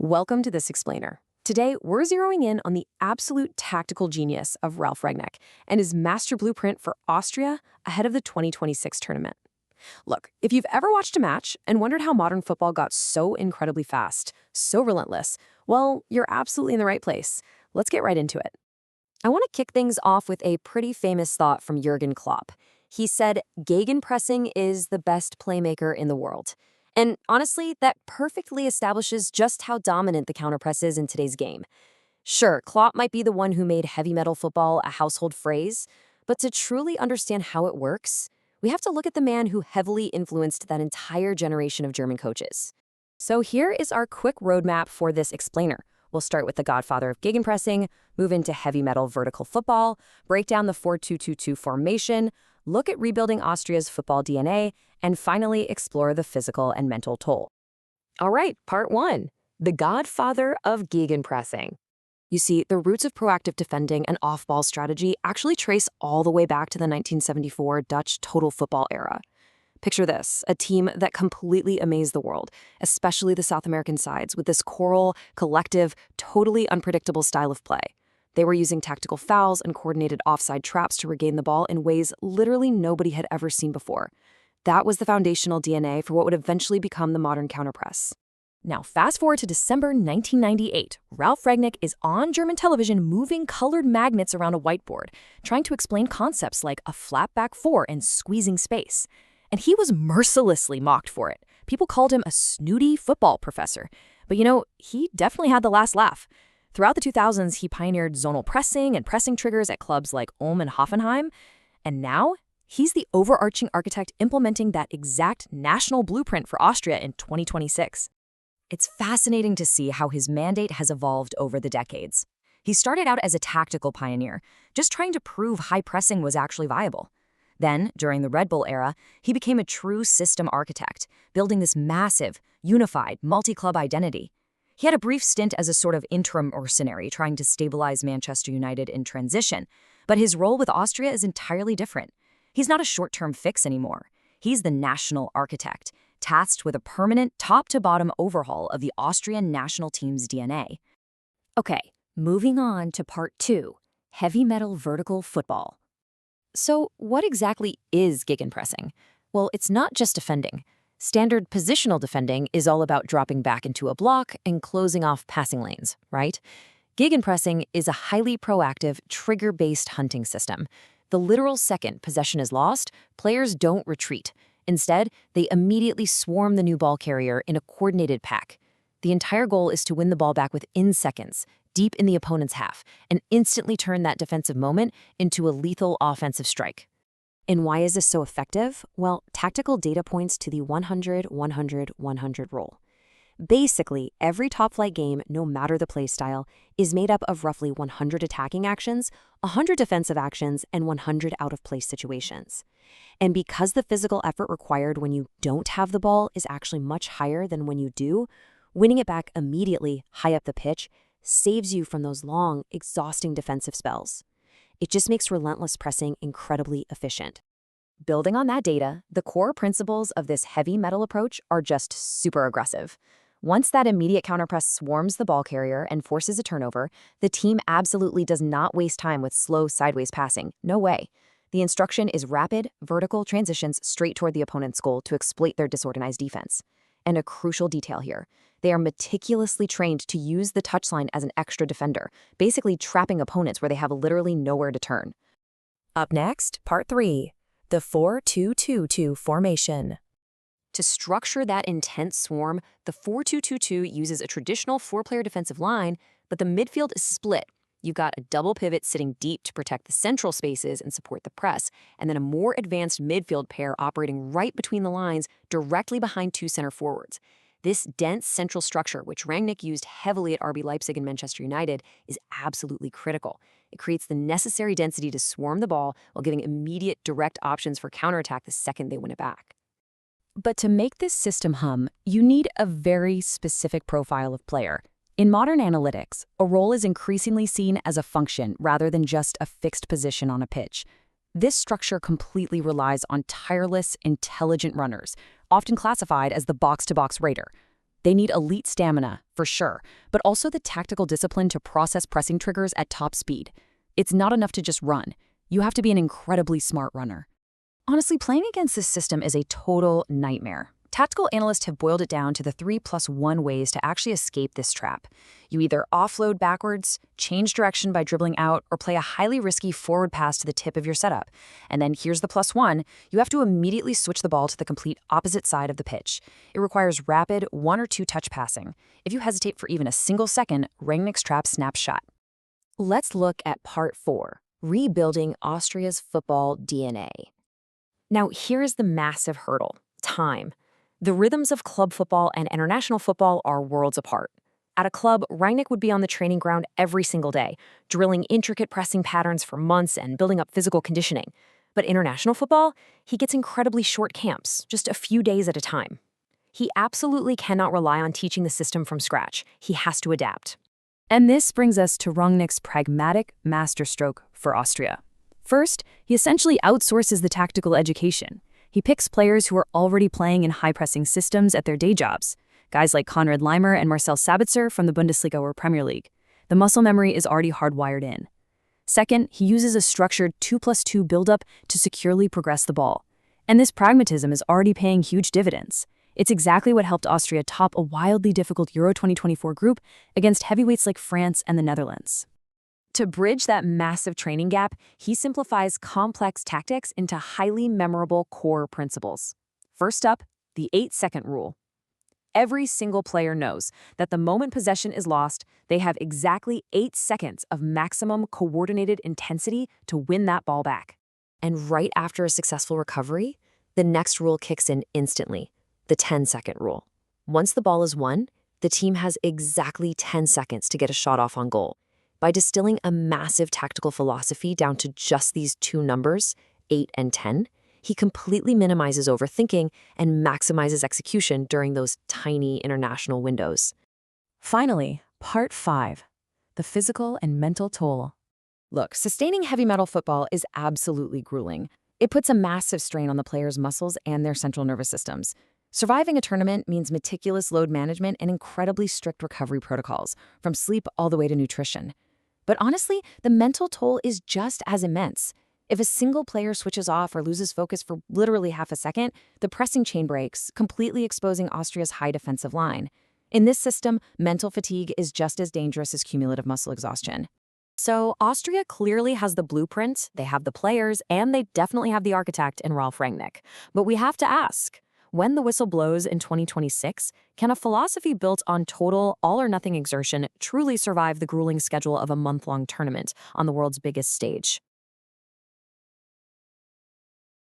Welcome to this explainer. Today, we're zeroing in on the absolute tactical genius of Ralf Rangnick and his master blueprint for Austria ahead of the 2026 tournament. Look, if you've ever watched a match and wondered how modern football got so incredibly fast, so relentless, well, you're absolutely in the right place. Let's get right into it. I want to kick things off with a pretty famous thought from Jürgen Klopp. He said, "Gegenpressing is the best playmaker in the world." And honestly, that perfectly establishes just how dominant the counterpress is in today's game. Sure, Klopp might be the one who made heavy metal football a household phrase, but to truly understand how it works, we have to look at the man who heavily influenced that entire generation of German coaches. So here is our quick roadmap for this explainer. We'll start with the godfather of gegenpressing, move into heavy metal vertical football, break down the 4-2-2-2 formation, look at rebuilding Austria's football DNA, and finally explore the physical and mental toll. All right, part one, the godfather of gegenpressing. You see, the roots of proactive defending and off-ball strategy actually trace all the way back to the 1974 Dutch total football era. Picture this, a team that completely amazed the world, especially the South American sides, with this choral, collective, totally unpredictable style of play. They were using tactical fouls and coordinated offside traps to regain the ball in ways literally nobody had ever seen before. That was the foundational DNA for what would eventually become the modern counterpress. Now, fast forward to December 1998. Ralf Rangnick is on German television moving colored magnets around a whiteboard, trying to explain concepts like a flat back four and squeezing space. And he was mercilessly mocked for it. People called him a snooty football professor. But he definitely had the last laugh. Throughout the 2000s, he pioneered zonal pressing and pressing triggers at clubs like Ulm and Hoffenheim. And now, he's the overarching architect implementing that exact national blueprint for Austria in 2026. It's fascinating to see how his mandate has evolved over the decades. He started out as a tactical pioneer, just trying to prove high pressing was actually viable. Then, during the Red Bull era, he became a true system architect, building this massive, unified, multi-club identity. He had a brief stint as a sort of interim mercenary trying to stabilize Manchester United in transition, but his role with Austria is entirely different. He's not a short-term fix anymore. He's the national architect, tasked with a permanent top-to-bottom overhaul of the Austrian national team's DNA. Okay, moving on to part two, heavy metal vertical football. So what exactly is gegenpressing? Well, it's not just defending. Standard positional defending is all about dropping back into a block and closing off passing lanes, right? Gegenpressing is a highly proactive, trigger-based hunting system. The literal second possession is lost, players don't retreat. Instead, they immediately swarm the new ball carrier in a coordinated pack. The entire goal is to win the ball back within seconds, deep in the opponent's half, and instantly turn that defensive moment into a lethal offensive strike. And why is this so effective? Well, tactical data points to the 100-100-100 rule. Basically, every top-flight game, no matter the play style, is made up of roughly 100 attacking actions, 100 defensive actions, and 100 out-of-place situations. And because the physical effort required when you don't have the ball is actually much higher than when you do, winning it back immediately, high up the pitch, saves you from those long, exhausting defensive spells. It just makes relentless pressing incredibly efficient. Building on that data, the core principles of this heavy metal approach are just super aggressive. Once that immediate counterpress swarms the ball carrier and forces a turnover, the team absolutely does not waste time with slow sideways passing. No way. The instruction is rapid, vertical transitions straight toward the opponent's goal to exploit their disorganized defense. And a crucial detail here, they are meticulously trained to use the touchline as an extra defender, basically trapping opponents where they have literally nowhere to turn. Up next, part three, the 4-2-2-2 formation. To structure that intense swarm, the 4-2-2-2 uses a traditional four-player defensive line, but the midfield is split. You've got a double pivot sitting deep to protect the central spaces and support the press, and then a more advanced midfield pair operating right between the lines, directly behind two center forwards. This dense central structure, which Rangnick used heavily at RB Leipzig and Manchester United, is absolutely critical. It creates the necessary density to swarm the ball while giving immediate direct options for counterattack the second they win it back. But to make this system hum, you need a very specific profile of player. In modern analytics, a role is increasingly seen as a function rather than just a fixed position on a pitch. This structure completely relies on tireless, intelligent runners, often classified as the box-to-box raider. They need elite stamina, for sure, but also the tactical discipline to process pressing triggers at top speed. It's not enough to just run. You have to be an incredibly smart runner. Honestly, playing against this system is a total nightmare. Tactical analysts have boiled it down to the 3+1 ways to actually escape this trap. You either offload backwards, change direction by dribbling out, or play a highly risky forward pass to the tip of your setup. And then here's the +1, you have to immediately switch the ball to the complete opposite side of the pitch. It requires rapid 1 or 2 touch passing. If you hesitate for even a single second, Rangnick's trap snaps shut. Let's look at part 4, rebuilding Austria's football DNA. Now, here's the massive hurdle: time. The rhythms of club football and international football are worlds apart. At a club, Rangnick would be on the training ground every single day, drilling intricate pressing patterns for months and building up physical conditioning. But international football, he gets incredibly short camps, just a few days at a time. He absolutely cannot rely on teaching the system from scratch. He has to adapt. And this brings us to Rangnick's pragmatic masterstroke for Austria. First, he essentially outsources the tactical education. He picks players who are already playing in high-pressing systems at their day jobs, guys like Konrad Leimer and Marcel Sabitzer from the Bundesliga or Premier League. The muscle memory is already hardwired in. Second, he uses a structured 2+2 build-up to securely progress the ball. And this pragmatism is already paying huge dividends. It's exactly what helped Austria top a wildly difficult Euro 2024 group against heavyweights like France and the Netherlands. To bridge that massive training gap, he simplifies complex tactics into highly memorable core principles. First up, the 8-second rule. Every single player knows that the moment possession is lost, they have exactly 8 seconds of maximum coordinated intensity to win that ball back. And right after a successful recovery, the next rule kicks in instantly, the 10-second rule. Once the ball is won, the team has exactly 10 seconds to get a shot off on goal. By distilling a massive tactical philosophy down to just these 2 numbers, 8 and 10, he completely minimizes overthinking and maximizes execution during those tiny international windows. Finally, part 5, the physical and mental toll. Look, sustaining heavy metal football is absolutely grueling. It puts a massive strain on the players' muscles and their central nervous systems. Surviving a tournament means meticulous load management and incredibly strict recovery protocols, from sleep all the way to nutrition. But honestly, the mental toll is just as immense. If a single player switches off or loses focus for literally half a second, the pressing chain breaks, completely exposing Austria's high defensive line. In this system, mental fatigue is just as dangerous as cumulative muscle exhaustion. So Austria clearly has the blueprint, they have the players, and they definitely have the architect in Ralf Rangnick. But we have to ask, when the whistle blows in 2026, can a philosophy built on total, all-or-nothing exertion truly survive the grueling schedule of a month-long tournament on the world's biggest stage?